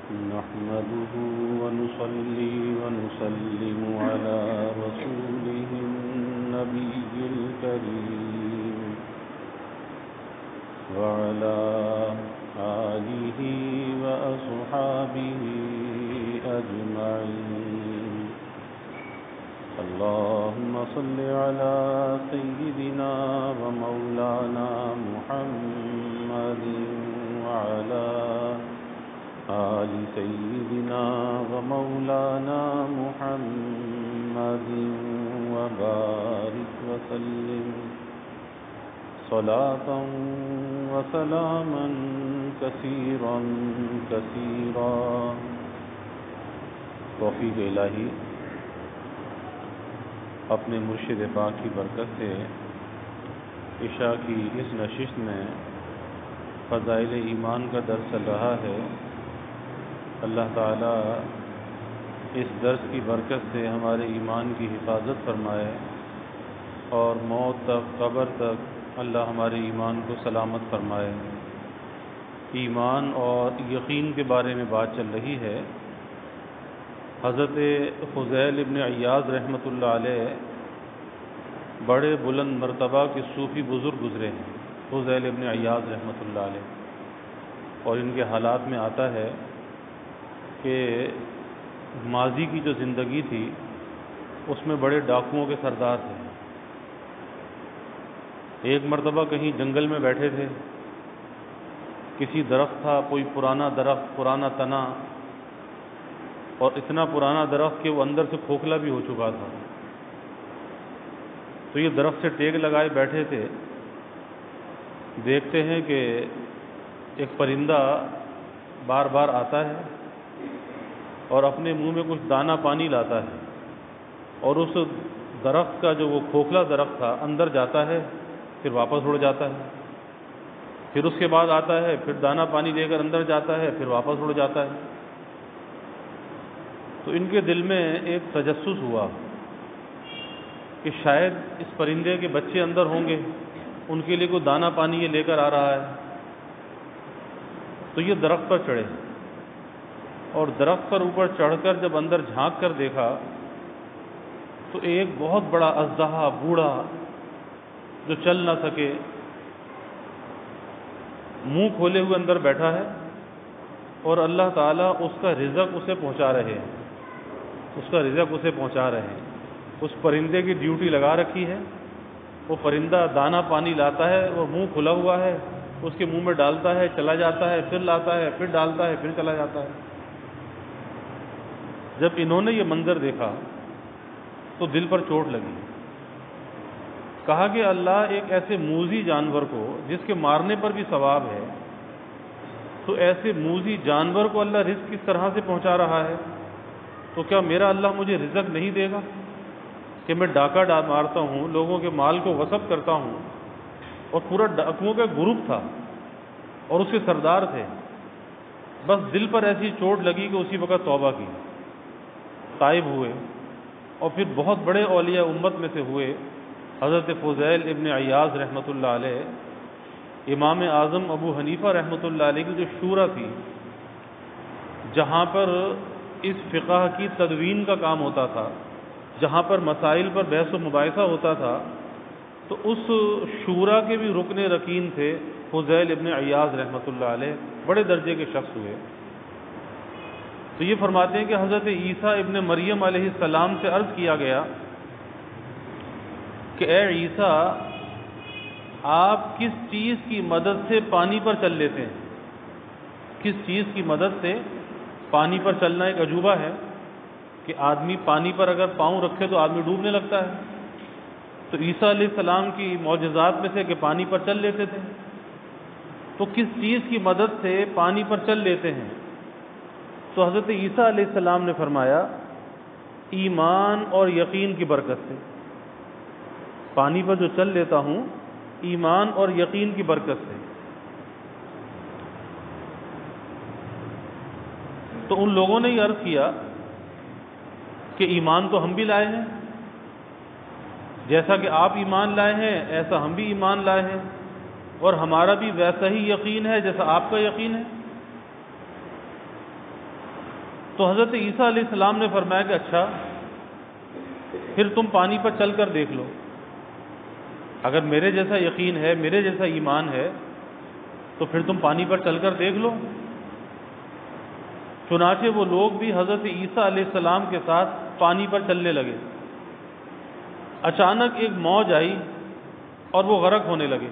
نحمده ونصلي ونسلم على رسوله النبي الكريم وعلى آله وأصحابه أجمعين. اللهم صل على سيدنا ومولانا محمد وعلى آل سيدنا ومولانا محمد وبارك وسلم صلاة وسلاما كثيرا كثيرا. توفیق الہی اپنے مرشد پاک کی برکت سے عشاء کی اس نشست میں فضائل ایمان کا درس چل رہا ہے. اللہ تعالیٰ اس درس کی برکت سے ہمارے ایمان کی حفاظت فرمائے اور موت تک قبر تک اللہ ہمارے ایمان کو سلامت فرمائے. ایمان اور یقین کے بارے میں بات چل رہی ہے. حضرت فضیل ابن عیاض رحمۃ اللہ علیہ بڑے بلند مرتبہ کے صوفی بزرگ گزرے ہیں. فضیل ابن عیاض رحمۃ اللہ علیہ، اور ان کے حالات میں آتا ہے کہ ماضی کی جو زندگی تھی اس میں بڑے ڈاکوؤں کے سردار تھے. ایک مرتبہ کہیں جنگل میں بیٹھے تھے، کسی درخت تھا، کوئی پرانا درخت، پرانا تنا، اور اتنا پرانا درخت کہ وہ اندر سے کھوکھلا بھی ہو چکا تھا. تو یہ درخت سے ٹیک لگائے بیٹھے تھے. دیکھتے ہیں کہ ایک پرندہ بار بار آتا ہے اور اپنے منہ میں کچھ دانہ پانی لاتا ہے، اور اس درخت کا جو وہ کھوکھلا درخت تھا اندر جاتا ہے، پھر واپس اڑ جاتا ہے. پھر اس کے بعد آتا ہے، پھر دانہ پانی لے کر اندر جاتا ہے، پھر واپس اڑ جاتا ہے. تو ان کے دل میں ایک تجسس ہوا کہ شاید اس پرندے کے بچے اندر ہوں گے، ان کے لیے کوئی دانہ پانی یہ لے کر آ رہا ہے. تو یہ درخت پر چڑھے، اور درخت پر اوپر چڑھ کر جب اندر جھانک کر دیکھا تو ایک بہت بڑا اژدہا، بوڑھا، جو چل نہ سکے، منہ کھولے ہوئے اندر بیٹھا ہے، اور اللہ تعالیٰ اس کا رزق اسے پہنچا رہے ہیں. اس کا رزق اسے پہنچا رہے ہیں. اس پرندے کی ڈیوٹی لگا رکھی ہے. وہ پرندہ دانہ پانی لاتا ہے، وہ منہ کھلا ہوا ہے، اس کے منہ میں ڈالتا ہے، چلا جاتا ہے، پھر لاتا ہے، پھر ڈالتا ہے، پھر چلا جاتا ہے. جب انہوں نے یہ منظر دیکھا تو دل پر چوٹ لگی. کہا کہ اللہ ایک ایسے موذی جانور کو، جس کے مارنے پر بھی ثواب ہے، تو ایسے موذی جانور کو اللہ رزق کس طرح سے پہنچا رہا ہے؟ تو کیا میرا اللہ مجھے رزق نہیں دے گا کہ میں ڈاکہ مارتا ہوں، لوگوں کے مال کو غصب کرتا ہوں؟ اور پورا ڈاکوؤں کا گروپ تھا اور اس کے سردار تھے. بس دل پر ایسی چوٹ لگی کہ اسی وقت توبہ کی، تائب ہوئے، اور پھر بہت بڑے اولیاء امت میں سے ہوئے. حضرت فضیل ابن عیاض رحمۃ اللہ علیہ، امام اعظم ابو حنیفہ رحمۃ اللہ علیہ کی جو شورا تھی، جہاں پر اس فقہ کی تدوین کا کام ہوتا تھا، جہاں پر مسائل پر بحث و مباحثہ ہوتا تھا، تو اس شورا کے بھی رکن رکین تھے فضیل ابن عیاض رحمۃ اللہ علیہ. بڑے درجے کے شخص ہوئے. تو یہ فرماتے ہیں کہ حضرت عیسیٰ ابن مریم علیہ السلام سے عرض کیا گیا کہ اے عیسیٰ، آپ کس چیز کی مدد سے پانی پر چل لیتے ہیں؟ کس چیز کی مدد سے پانی پر چلنا؟ ایک عجوبہ ہے کہ آدمی پانی پر اگر پاؤں رکھے تو آدمی ڈوبنے لگتا ہے. تو عیسیٰ علیہ السلام کی معجزات میں سے کہ پانی پر چل لیتے تھے. تو کس چیز کی مدد سے پانی پر چل لیتے ہیں؟ تو حضرت عیسیٰ علیہ السلام نے فرمایا، ایمان اور یقین کی برکت سے. پانی پر جو چل لیتا ہوں، ایمان اور یقین کی برکت سے. تو ان لوگوں نے یہ عرض کیا کہ ایمان تو ہم بھی لائے ہیں، جیسا کہ آپ ایمان لائے ہیں ایسا ہم بھی ایمان لائے ہیں، اور ہمارا بھی ویسا ہی یقین ہے جیسا آپ کا یقین ہے. تو حضرت عیسیٰ علیہ السلام نے فرمایا کہ اچھا پھر تم پانی پر چل کر دیکھ لو، اگر میرے جیسا یقین ہے، میرے جیسا ایمان ہے تو پھر تم پانی پر چل کر دیکھ لو۔ چنانچہ وہ لوگ بھی حضرت عیسیٰ علیہ السلام کے ساتھ پانی پر چلنے لگے۔ اچانک ایک موج آئی اور وہ غرق ہونے لگے۔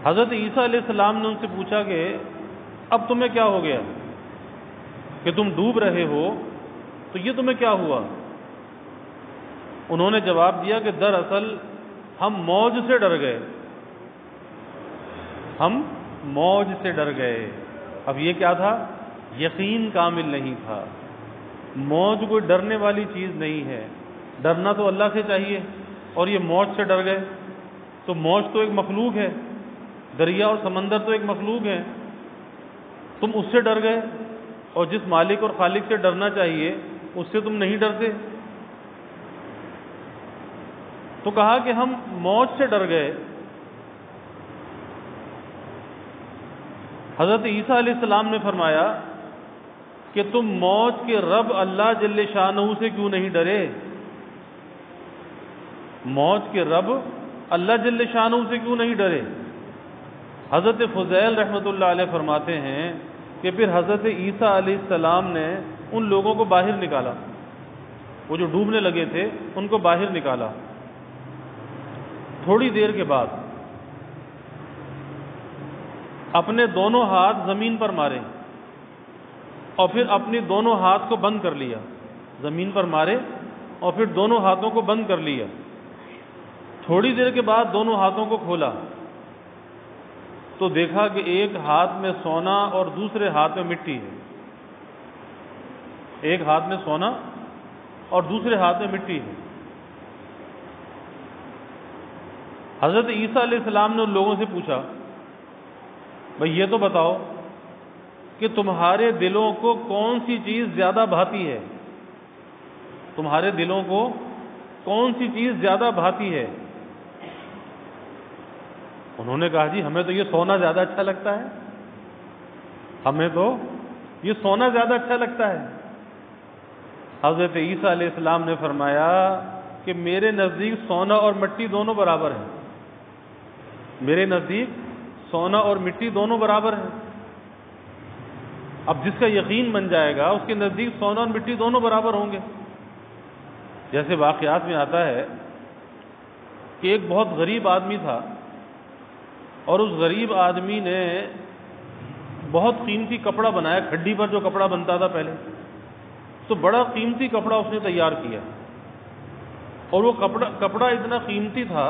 حضرت عیسیٰ علیہ السلام نے ان سے پوچھا کہ اب تمہیں کیا ہو گیا کہ تم ڈوب رہے ہو، تو یہ تمہیں کیا ہوا؟ انہوں نے جواب دیا کہ دراصل ہم موج سے ڈر گئے، ہم موج سے ڈر گئے۔ اب یہ کیا تھا؟ یقین کامل نہیں تھا۔ موج کوئی ڈرنے والی چیز نہیں ہے، ڈرنا تو اللہ سے چاہیے، اور یہ موج سے ڈر گئے۔ تو موج تو ایک مخلوق ہے، دریا اور سمندر تو ایک مخلوق ہے، تم اس سے ڈر گئے، اور جس مالک اور خالق سے ڈرنا چاہیے اس سے تم نہیں ڈرتے۔ تو کہا کہ ہم موج سے ڈر گئے۔ حضرت عیسیٰ علیہ السلام نے فرمایا کہ تم موج کے رب اللہ جل شانہ سے کیوں نہیں ڈرے؟ موج کے رب اللہ جل شانہ سے کیوں نہیں ڈرے؟ حضرت فضیل رحمۃ اللہ علیہ فرماتے ہیں کہ پھر حضرت عیسیٰ علیہ السلام نے ان لوگوں کو باہر نکالا، وہ جو ڈوبنے لگے تھے ان کو باہر نکالا۔ تھوڑی دیر کے بعد اپنے دونوں ہاتھ زمین پر مارے اور پھر اپنی دونوں ہاتھ کو بند کر لیا، زمین پر مارے اور پھر دونوں ہاتھوں کو بند کر لیا۔ تھوڑی دیر کے بعد دونوں ہاتھوں کو کھولا تو دیکھا کہ ایک ہاتھ میں سونا اور دوسرے ہاتھ میں مٹی ہے، ایک ہاتھ میں سونا اور دوسرے ہاتھ میں مٹی ہے۔ حضرت عیسیٰ علیہ السلام نے ان لوگوں سے پوچھا بھئی یہ تو بتاؤ کہ تمہارے دلوں کو کون سی چیز زیادہ بھاتی ہے؟ تمہارے دلوں کو کون سی چیز زیادہ بھاتی ہے؟ انہوں نے کہا جی ہمیں تو یہ سونا زیادہ اچھا لگتا ہے، ہمیں تو یہ سونا زیادہ اچھا لگتا ہے۔ حضرت عیسیٰ علیہ السلام نے فرمایا کہ میرے نزدیک سونا اور مٹی دونوں برابر ہیں، میرے نزدیک سونا اور مٹی دونوں برابر ہیں۔ اب جس کا یقین بن جائے گا اس کے نزدیک سونا اور مٹی دونوں برابر ہوں گے۔ جیسے واقعات میں آتا ہے کہ ایک بہت غریب آدمی تھا اور اس غریب آدمی نے بہت قیمتی کپڑا بنایا، کھڈی پر جو کپڑا بنتا تھا پہلے، تو بڑا قیمتی کپڑا اس نے تیار کیا، اور وہ کپڑا اتنا قیمتی تھا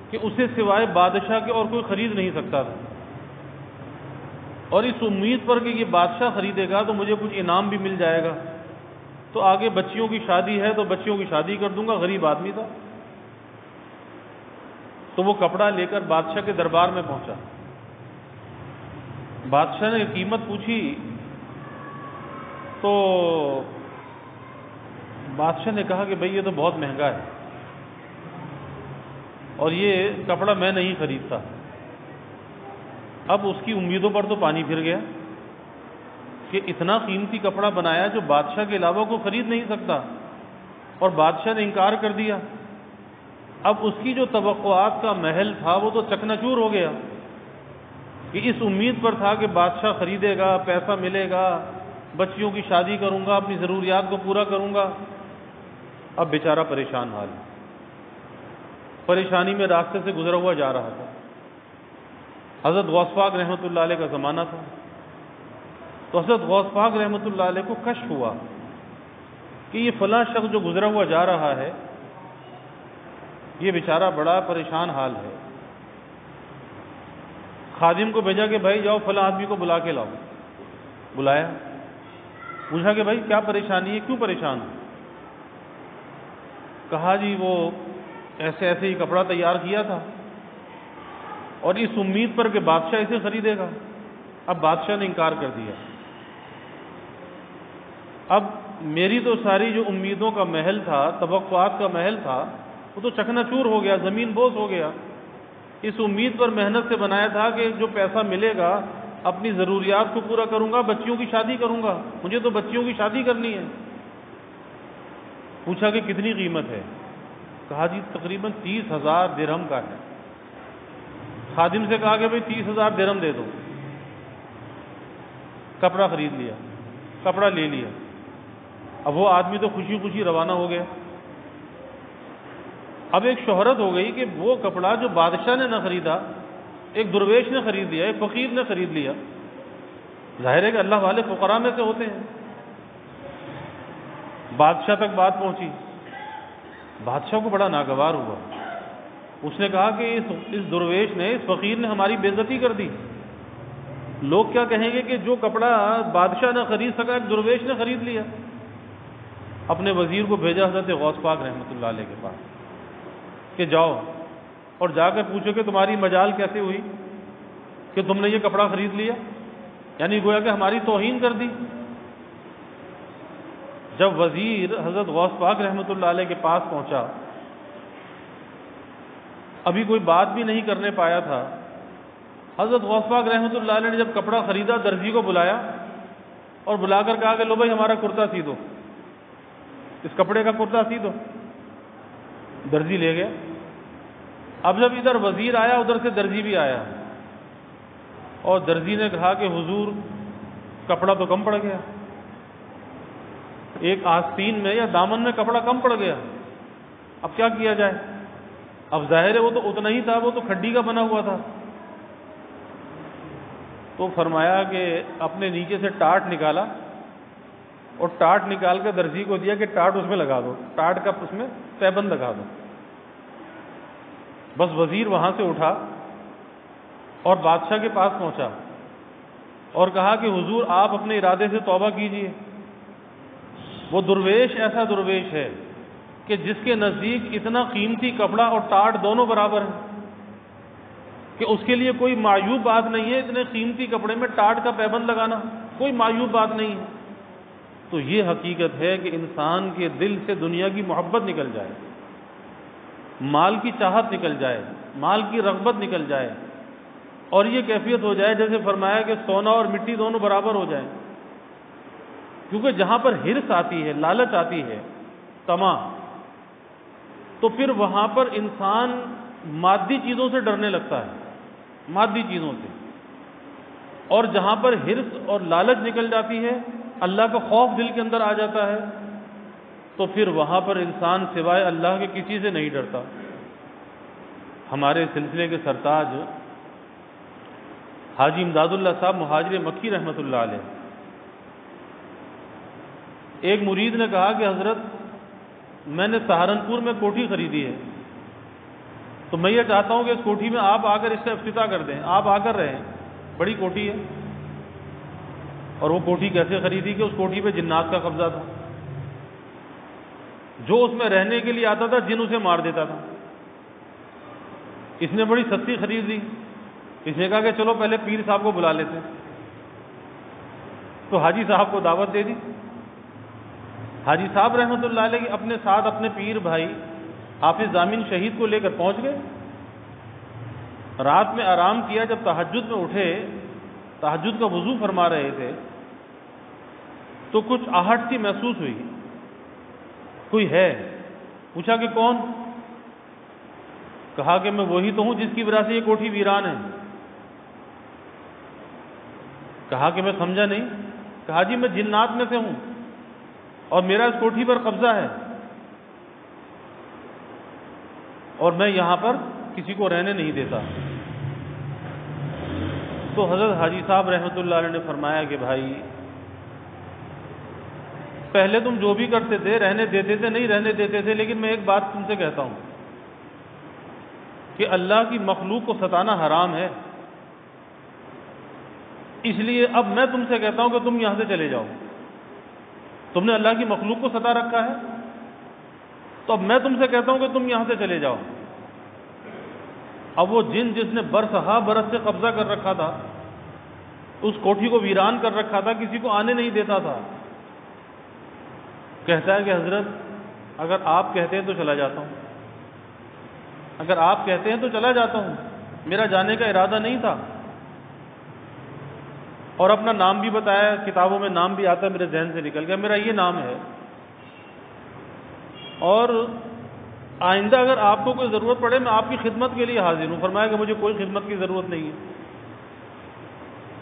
کہ اسے سوائے بادشاہ کے اور کوئی خرید نہیں سکتا تھا، اور اس امید پر کہ یہ بادشاہ خریدے گا تو مجھے کچھ انعام بھی مل جائے گا، تو آگے بچیوں کی شادی ہے تو بچیوں کی شادی کر دوں گا۔ غریب آدمی تھا، تو وہ کپڑا لے کر بادشاہ کے دربار میں پہنچا۔ بادشاہ نے قیمت پوچھی تو بادشاہ نے کہا کہ بھئی یہ تو بہت مہنگا ہے اور یہ کپڑا میں نہیں خریدتا۔ اب اس کی امیدوں پر تو پانی پھر گیا کہ اتنا قیمتی کپڑا بنایا جو بادشاہ کے علاوہ کوئی خرید نہیں سکتا، اور بادشاہ نے انکار کر دیا۔ اب اس کی جو توقعات کا محل تھا وہ تو چکناچور ہو گیا کہ اس امید پر تھا کہ بادشاہ خریدے گا، پیسہ ملے گا، بچیوں کی شادی کروں گا، اپنی ضروریات کو پورا کروں گا۔ اب بیچارہ پریشان حال، پریشانی میں راستے سے گزرا ہوا جا رہا تھا۔ حضرت غوث پاک رحمۃ اللہ علیہ کا زمانہ تھا، تو حضرت غوث پاک رحمۃ اللہ علیہ کو کشف ہوا کہ یہ فلاں شخص جو گزرا ہوا جا رہا ہے یہ بیچارہ بڑا پریشان حال ہے۔ خادم کو بھیجا کہ بھائی جاؤ فلاں آدمی کو بلا کے لاؤ۔ بلایا، پوچھا کہ بھائی کیا پریشانی ہے، کیوں پریشان ہو؟ کہا جی وہ ایسے ایسے ہی کپڑا تیار کیا تھا اور اس امید پر کہ بادشاہ اسے خریدے گا، اب بادشاہ نے انکار کر دیا۔ اب میری تو ساری جو امیدوں کا محل تھا، توقعات کا محل تھا، وہ تو چکناچور ہو گیا، زمین بوس ہو گیا۔ اس امید پر محنت سے بنایا تھا کہ جو پیسہ ملے گا اپنی ضروریات کو پورا کروں گا، بچیوں کی شادی کروں گا، مجھے تو بچیوں کی شادی کرنی ہے۔ پوچھا کہ کتنی قیمت ہے؟ کہا جی تقریباً 30,000 درہم کا ہے۔ خادم سے کہا کہ بھئی 30,000 درہم دے دو۔ کپڑا خرید لیا، کپڑا لے لیا۔ اب وہ آدمی تو خوشی خوشی روانہ ہو گیا۔ اب ایک شہرت ہو گئی کہ وہ کپڑا جو بادشاہ نے نہ خریدا، ایک درویش نے خرید لیا، ایک فقیر نے خرید لیا۔ ظاہر ہے کہ اللہ والے فقراء میں سے ہوتے ہیں۔ بادشاہ تک بات پہنچی، بادشاہ کو بڑا ناگوار ہوا۔ اس نے کہا کہ اس درویش نے، اس فقیر نے ہماری بے عزتی کر دی۔ لوگ کیا کہیں گے کہ جو کپڑا بادشاہ نہ خرید سکا ایک درویش نے خرید لیا۔ اپنے وزیر کو بھیجا حضرت غوث پاک رحمۃ اللہ علیہ کے پاس کہ جاؤ اور جا کر پوچھو کہ تمہاری مجال کیسے ہوئی کہ تم نے یہ کپڑا خرید لیا، یعنی گویا کہ ہماری توہین کر دی۔ جب وزیر حضرت غوث پاک رحمۃ اللہ علیہ کے پاس پہنچا، ابھی کوئی بات بھی نہیں کرنے پایا تھا، حضرت غوث پاک رحمۃ اللہ علیہ نے جب کپڑا خریدا درزی کو بلایا اور بلا کر کہا کہ لو بھائی ہمارا کرتا سی دو، اس کپڑے کا کرتا سی دو۔ درزی لے گیا۔ اب جب ادھر وزیر آیا ادھر سے درزی بھی آیا، اور درزی نے کہا کہ حضور کپڑا تو کم پڑ گیا، ایک آستین میں یا دامن میں کپڑا کم پڑ گیا، اب کیا کیا جائے؟ اب ظاہر ہے وہ تو اتنا ہی تھا، وہ تو کھڈی کا بنا ہوا تھا۔ تو فرمایا کہ اپنے نیچے سے ٹاٹ نکالا اور ٹاٹ نکال کے درزی کو دیا کہ ٹاٹ اس میں لگا دو، ٹاٹ کا اس میں پیبند لگا دو۔ بس وزیر وہاں سے اٹھا اور بادشاہ کے پاس پہنچا اور کہا کہ حضور آپ اپنے ارادے سے توبہ کیجئے۔ وہ درویش ایسا درویش ہے کہ جس کے نزدیک اتنا قیمتی کپڑا اور ٹاٹ دونوں برابر ہیں کہ اس کے لیے کوئی معیوب بات نہیں ہے، اتنے قیمتی کپڑے میں ٹاٹ کا پیبند لگانا کوئی معیوب بات نہیں ہے۔ تو یہ حقیقت ہے کہ انسان کے دل سے دنیا کی محبت نکل جائے، مال کی چاہت نکل جائے، مال کی رغبت نکل جائے، اور یہ کیفیت ہو جائے جیسے فرمایا کہ سونا اور مٹی دونوں برابر ہو جائیں۔ کیونکہ جہاں پر ہرس آتی ہے، لالچ آتی ہے، طمع، تو پھر وہاں پر انسان مادی چیزوں سے ڈرنے لگتا ہے، مادی چیزوں سے۔ اور جہاں پر ہرس اور لالچ نکل جاتی ہے، اللہ کا خوف دل کے اندر آ جاتا ہے، تو پھر وہاں پر انسان سوائے اللہ کے کسی سے نہیں ڈرتا۔ ہمارے سلسلے کے سرتاج حاجی امداد اللہ صاحب مہاجر مکی رحمۃ اللہ علیہ، ایک مرید نے کہا کہ حضرت میں نے سہارنپور میں کوٹھی خریدی ہے، تو میں یہ چاہتا ہوں کہ اس کوٹھی میں آپ آ کر اس کا افتتاح کر دیں، آپ آ کر رہیں، بڑی کوٹھی ہے۔ اور وہ کوٹھی کیسے خریدی کہ اس کوٹھی پہ جنات کا قبضہ تھا، جو اس میں رہنے کے لیے آتا تھا جن اسے مار دیتا تھا۔ اس نے بڑی سستی خرید لی، اس نے کہا کہ چلو پہلے پیر صاحب کو بلا لیتے ہیں، تو حاجی صاحب کو دعوت دے دی۔ حاجی صاحب رحمۃ اللہ علیہ اپنے ساتھ اپنے پیر بھائی حافظ ضامن شہید کو لے کر پہنچ گئے۔ رات میں آرام کیا، جب تہجد میں اٹھے، تہجد کا وضو فرما رہے تھے، تو کچھ آہٹ سی محسوس ہوئی، کوئی ہے؟ پوچھا کہ کون؟ کہا کہ میں وہی تو ہوں جس کی وجہ سے یہ کوٹھی ویران ہے۔ کہا کہ میں سمجھا نہیں۔ کہا جی میں جنات میں سے ہوں اور میرا اس کوٹھی پر قبضہ ہے، اور میں یہاں پر کسی کو رہنے نہیں دیتا۔ تو حضرت حاجی صاحب رحمۃ اللہ علیہ نے فرمایا کہ بھائی پہلے تم جو بھی کرتے تھے رہنے دیتے تھے، نہیں رہنے دیتے تھے، لیکن میں ایک بات تم سے کہتا ہوں کہ اللہ کی مخلوق کو ستانا حرام ہے، اس لیے اب میں تم سے کہتا ہوں کہ تم یہاں سے چلے جاؤ۔ تم نے اللہ کی مخلوق کو ستا رکھا ہے، تو اب میں تم سے کہتا ہوں کہ تم یہاں سے چلے جاؤ۔ اب وہ جن جس نے برس ہا برس سے قبضہ کر رکھا تھا، اس کوٹھی کو ویران کر رکھا تھا، کسی کو آنے نہیں دیتا تھا، کہتا ہے کہ حضرت اگر آپ کہتے ہیں تو چلا جاتا ہوں، اگر آپ کہتے ہیں تو چلا جاتا ہوں، میرا جانے کا ارادہ نہیں تھا۔ اور اپنا نام بھی بتایا، کتابوں میں نام بھی آتا ہے، میرے ذہن سے نکل گیا، میرا یہ نام ہے، اور آئندہ اگر آپ کو کوئی ضرورت پڑے میں آپ کی خدمت کے لیے حاضر ہوں۔ فرمایا کہ مجھے کوئی خدمت کی ضرورت نہیں ہے،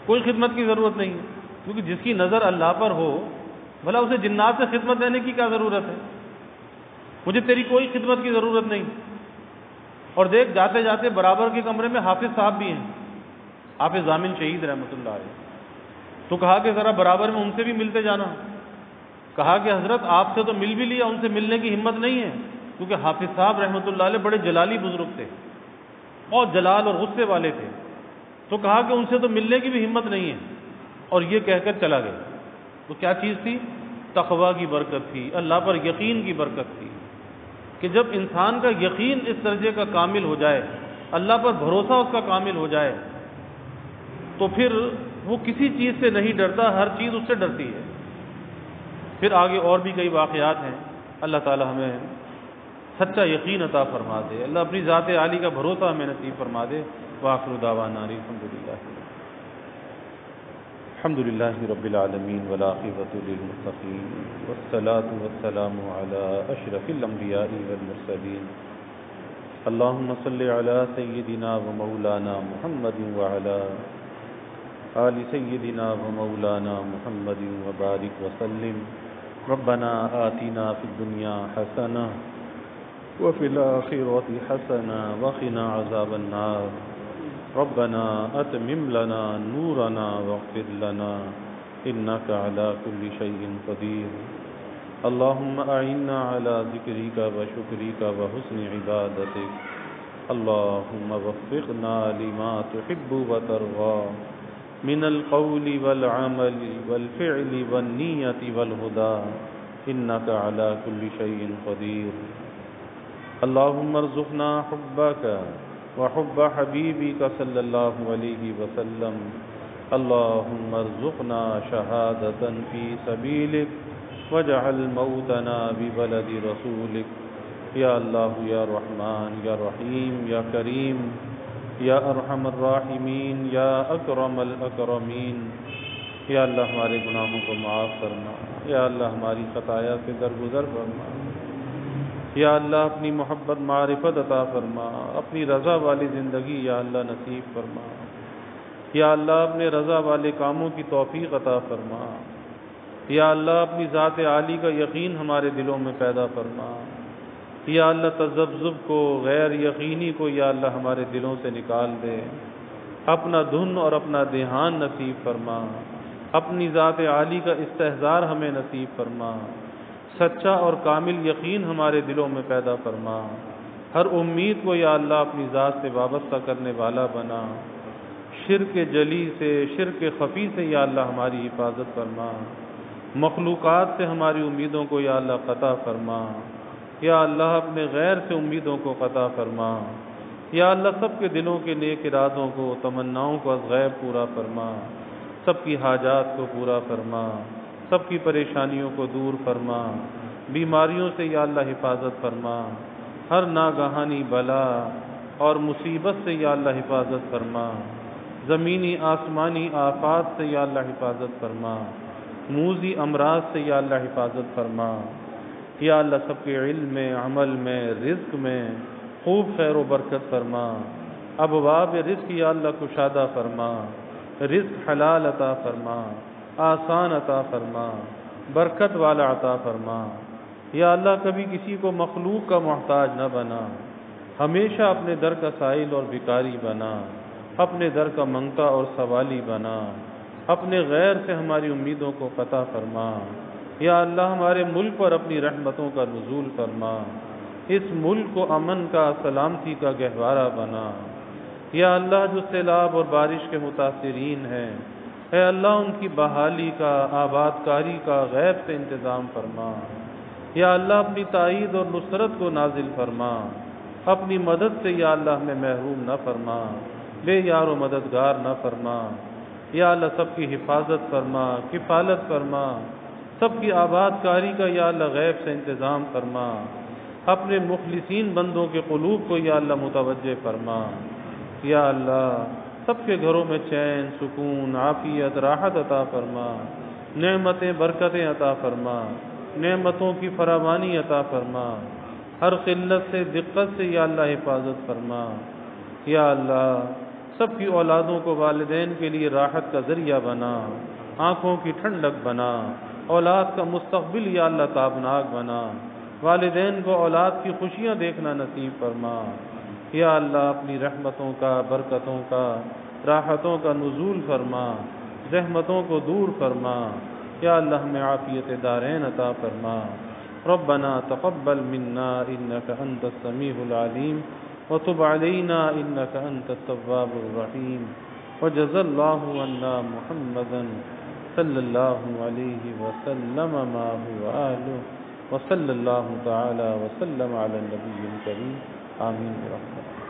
کوئی خدمت کی ضرورت نہیں ہے، کیونکہ جس کی نظر اللہ پر ہو بھلا اسے جنات سے خدمت دینے کی کیا ضرورت ہے؟ مجھے تیری کوئی خدمت کی ضرورت نہیں۔ اور دیکھ جاتے جاتے برابر کے کمرے میں حافظ صاحب بھی ہیں، حافظ ضامن شہید رحمۃ اللہ علیہ، تو کہا کہ ذرا برابر میں ان سے بھی ملتے جانا۔ کہا کہ حضرت آپ سے تو مل بھی لیا، ان سے ملنے کی ہمت نہیں ہے، کیونکہ حافظ صاحب رحمۃ اللہ علیہ بڑے جلالی بزرگ تھے، بہت جلال اور غصے والے تھے، تو کہا کہ ان سے تو ملنے کی بھی ہمت نہیں ہے، اور یہ کہہ کر چلا گیا۔ تو کیا چیز تھی؟ تقویٰ کی برکت تھی، اللہ پر یقین کی برکت تھی، کہ جب انسان کا یقین اس درجے کا کامل ہو جائے، اللہ پر بھروسہ اس کا کامل ہو جائے، تو پھر وہ کسی چیز سے نہیں ڈرتا، ہر چیز اس سے ڈرتی ہے۔ پھر آگے اور بھی کئی واقعات ہیں۔ اللہ تعالی ہمیں سچا یقین عطا فرما دے، اللہ اپنی ذات عالی کا بھروسہ ہمیں نصیب فرما دے۔ وآخر دعوانا الحمد للہ رب العالمین والعاقبۃ للمتقین والصلاة والسلام علی اشرف الانبیاء والمرسلین اللہم صل علی سیدنا و مولانا محمد وعلی آل سیدنا و مولانا محمد وبارک وسلم ربنا آتنا فی الدنیا حسنہ وفی الآخرۃ حسنہ وقنا عذاب النار ربنا اتمم لنا نورنا واغفر لنا انك على كل شيء قدير اللهم اعنا على ذكرك وشكرك وحسن عبادتك اللهم وفقنا لما تحب وترضى من القول والعمل والفعل والنية والهدى انك على كل شيء قدير اللهم ارزقنا حبك وحب حبيبك صلى الله عليه وسلم اللهم ارزقنا شهادة في سبيلك واجعل موتنا ببلد رسولك يا الله يا رحمن يا رحيم يا كريم يا ارحم الراحمين يا اکرم الاکرمین۔ یا اللہ ہمارے گناہوں کو معاف فرما، یا اللہ ہماری خطایا سے درگزر فرما، یا اللہ اپنی محبت معرفت عطا فرما، اپنی رضا والی زندگی یا اللہ نصیب فرما، یا اللہ اپنے رضا والے کاموں کی توفیق عطا فرما، یا اللہ اپنی ذات عالی کا یقین ہمارے دلوں میں پیدا فرما، یا اللہ تذبذب کو، غیر یقینی کو یا اللہ ہمارے دلوں سے نکال دے، اپنا دھن اور اپنا دھیان نصیب فرما، اپنی ذات عالی کا استحضار ہمیں نصیب فرما، سچا اور کامل یقین ہمارے دلوں میں پیدا فرما، ہر امید کو یا اللہ اپنی ذات سے وابستہ کرنے والا بنا، شرک جلی سے، شرک خفی سے یا اللہ ہماری حفاظت فرما، مخلوقات سے ہماری امیدوں کو یا اللہ قطع فرما، یا اللہ اپنے غیر سے امیدوں کو قطع فرما، یا اللہ سب کے دلوں کے نیک ارادوں کو، تمناؤں کو از غیب پورا فرما، سب کی حاجات کو پورا فرما، سب کی پریشانیوں کو دور فرما، بیماریوں سے یا اللہ حفاظت فرما، ہر ناگہانی بلا اور مصیبت سے یا اللہ حفاظت فرما، زمینی آسمانی آفات سے یا اللہ حفاظت فرما، موذی امراض سے یا اللہ حفاظت فرما، یا اللہ سب کے علم میں، عمل میں، رزق میں خوب خیر و برکت فرما، ابواب رزق یا اللہ کشادہ فرما، رزق حلال عطا فرما، آسان عطا فرما، برکت والا عطا فرما، یا اللہ کبھی کسی کو مخلوق کا محتاج نہ بنا، ہمیشہ اپنے در کا سائل اور بھکاری بنا، اپنے در کا منگتا اور سوالی بنا، اپنے غیر سے ہماری امیدوں کو قطع فرما، یا اللہ ہمارے ملک پر اپنی رحمتوں کا نزول فرما، اس ملک کو امن کا، سلامتی کا گہوارہ بنا، یا اللہ جو سیلاب اور بارش کے متاثرین ہیں، اے اللہ ان کی بحالی کا، آباد کاری کا غیب سے انتظام فرما، یا اللہ اپنی تائید اور نصرت کو نازل فرما، اپنی مدد سے یا اللہ ہمیں محروم نہ فرما، بے یار و مددگار نہ فرما، یا اللہ سب کی حفاظت فرما، کفالت فرما، سب کی آباد کاری کا یا اللہ غیب سے انتظام فرما، اپنے مخلصین بندوں کے قلوب کو یا اللہ متوجہ فرما، یا اللہ سب کے گھروں میں چین، سکون، عافیت، راحت عطا فرما، نعمتیں، برکتیں عطا فرما، نعمتوں کی فراوانی عطا فرما، ہر قلت سے، دقت سے یا اللہ حفاظت فرما۔ یا اللہ سب کی اولادوں کو والدین کے لیے راحت کا ذریعہ بنا، آنکھوں کی ٹھنڈک بنا، اولاد کا مستقبل یا اللہ تابناک بنا، والدین کو اولاد کی خوشیاں دیکھنا نصیب فرما۔ یا اللہ اپنی رحمتوں کا، برکتوں کا، راحتوں کا نزول فرما، رحمتوں کو دور فرما۔ یا اللہ ہمیں عافیت دارین عطا فرما۔ ربنا تقبل منا انك انت السميع العليم وتب علينا انك انت التواب الرحيم وجزى الله عنا محمدا صلى الله عليه وسلم ما هو اهله وصلى الله تعالى وسلم على النبي الكريم آمين برحمته۔